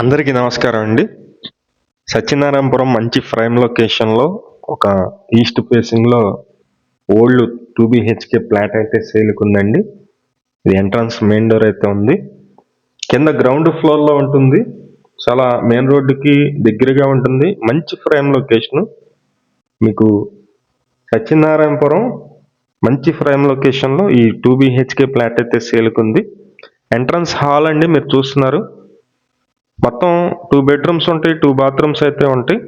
అందరికీ నమస్కారం అండి. సత్యనారాయణపురం మంచి ప్రైమ్ లొకేషన్లో ఒక ఈస్ట్ ఫేసింగ్లో ఓల్డ్ 2 BHK ఫ్లాట్ అయితే సేల్కి ఉందండి. ఇది ఎంట్రన్స్ మెయిన్ డోర్ అయితే ఉంది. కింద గ్రౌండ్ ఫ్లోర్లో ఉంటుంది. చాలా మెయిన్ రోడ్డుకి దగ్గరగా ఉంటుంది. మంచి ప్రైమ్ లొకేషను. మీకు సత్యనారాయణపురం మంచి ప్రైమ్ లొకేషన్లో ఈ 2 BHK ఫ్లాట్ అయితే సేల్కి ఉంది. ఎంట్రన్స్ హాల్ అండి, మీరు చూస్తున్నారు. మొత్తం 2 బెడ్రూమ్స్ ఉంటాయి, 2 బాత్రూమ్స్ అయితే ఉంటాయి.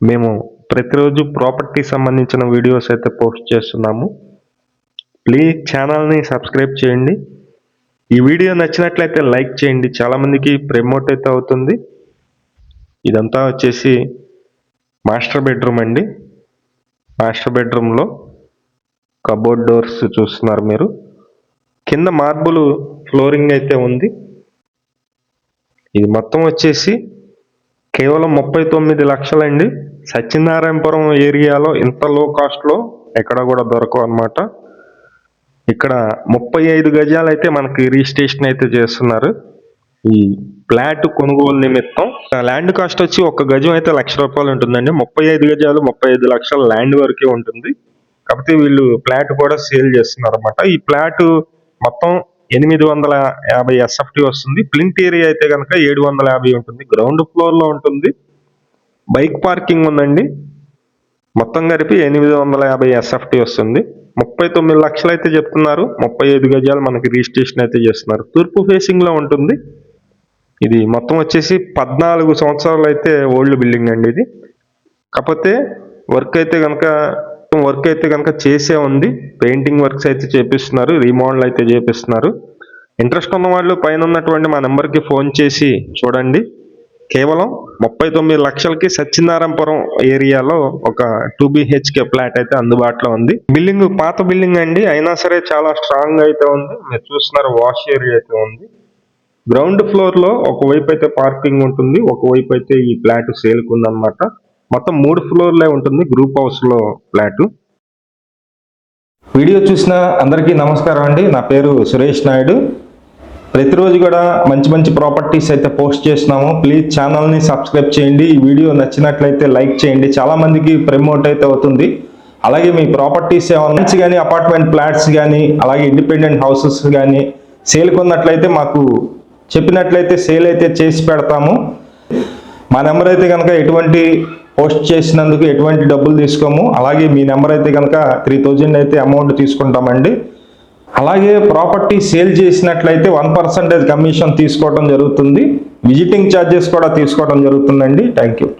మేము ప్రతిరోజు ప్రాపర్టీ సంబంధించిన వీడియోస్ అయితే పోస్ట్ చేస్తున్నాము. ప్లీజ్ ఛానల్ని సబ్స్క్రైబ్ చేయండి. ఈ వీడియో నచ్చినట్లయితే లైక్ చేయండి. చాలామందికి ప్రమోట్ అయితే అవుతుంది. ఇదంతా వచ్చేసి మాస్టర్ బెడ్రూమ్ అండి. మాస్టర్ బెడ్రూమ్లో కబోర్డ్ డోర్స్ చూస్తున్నారు మీరు. కింద మార్బుల్ ఫ్లోరింగ్ అయితే ఉంది. ఇది మొత్తం వచ్చేసి కేవలం 39 లక్షలండి. సత్యనారాయణపురం ఏరియాలో ఇంత లో కాస్ట్లో ఎక్కడ కూడా దొరకవు అనమాట. ఇక్కడ 35 గజాలు అయితే మనకి రిజిస్ట్రేషన్ అయితే చేస్తున్నారు. ఈ ఫ్లాట్ కొనుగోలు నిమిత్తం ల్యాండ్ కాస్ట్ వచ్చి 1 గజం అయితే ₹1,00,000 ఉంటుందండి. 35 గజాలు 35 లక్షల ల్యాండ్ వరకే ఉంటుంది. కాకపోతే వీళ్ళు ఫ్లాట్ కూడా సేల్ చేస్తున్నారు అనమాట. ఈ ఫ్లాట్ మొత్తం 850 SFT వస్తుంది. ప్లింత్ ఏరియా అయితే కనుక 750 ఉంటుంది. గ్రౌండ్ ఫ్లోర్లో ఉంటుంది. బైక్ పార్కింగ్ ఉందండి. మొత్తం కలిపి 850 SFT వస్తుంది. 39 లక్షలు అయితే చెప్తున్నారు. 35 గజాలు మనకి రిజిస్ట్రేషన్ అయితే చేస్తున్నారు. తూర్పు ఫేసింగ్లో ఉంటుంది. ఇది మొత్తం వచ్చేసి 14 సంవత్సరాలు అయితే ఓల్డ్ బిల్డింగ్ అండి ఇది. కాకపోతే వర్క్ అయితే కనుక చేసే ఉంది. పెయింటింగ్ వర్క్స్ అయితే చేపిస్తున్నారు, రీమోడల్ అయితే చేపిస్తున్నారు. ఇంట్రెస్ట్ ఉన్న వాళ్ళు పైన ఉన్నటువంటి మా నెంబర్కి ఫోన్ చేసి చూడండి. కేవలం 39 లక్షలకి సత్యనారాయణపురం ఏరియాలో ఒక 2 BHK ఫ్లాట్ అయితే అందుబాటులో ఉంది. బిల్డింగ్ పాత బిల్డింగ్ అండి, అయినా సరే చాలా స్ట్రాంగ్ అయితే ఉంది. మీరు చూస్తున్నారు, వాష్ ఏరియా అయితే ఉంది. గ్రౌండ్ ఫ్లోర్లో ఒకవైపు అయితే పార్కింగ్ ఉంటుంది, ఒకవైపు అయితే ఈ ఫ్లాట్ సేల్కి ఉందన్నమాట. మొత్తం 3 ఫ్లోర్లే ఉంటుంది గ్రూప్ హౌస్లో ఫ్లాట్. వీడియో చూసిన అందరికీ నమస్కారం అండి. నా పేరు సురేష్ నాయుడు. ప్రతిరోజు కూడా మంచి మంచి ప్రాపర్టీస్ అయితే పోస్ట్ చేస్తున్నాము. ప్లీజ్ ఛానల్ని సబ్స్క్రైబ్ చేయండి. ఈ వీడియో నచ్చినట్లయితే లైక్ చేయండి. చాలామందికి ప్రమోట్ అయితే అవుతుంది. అలాగే మీ ప్రాపర్టీస్ ఏమన్నా కానీ అపార్ట్మెంట్ ఫ్లాట్స్ కానీ అలాగే ఇండిపెండెంట్ హౌసెస్ కానీ సేల్కి ఉన్నట్లయితే మాకు చెప్పినట్లయితే సేల్ అయితే చేసి పెడతాము. మా నెంబర్ అయితే కనుక ఎటువంటి పోస్ట్ చేసినందుకు ఎటువంటి డబ్బులు తీసుకోము. అలాగే మీ నెంబర్ అయితే కనుక 3000 అయితే అమౌంట్ తీసుకుంటామండి. అలాగే ప్రాపర్టీ సేల్ చేసినట్లయితే 1% కమిషన్ తీసుకోవడం జరుగుతుంది. విజిటింగ్ ఛార్జెస్ కూడా తీసుకోవడం జరుగుతుందండి. Thank you.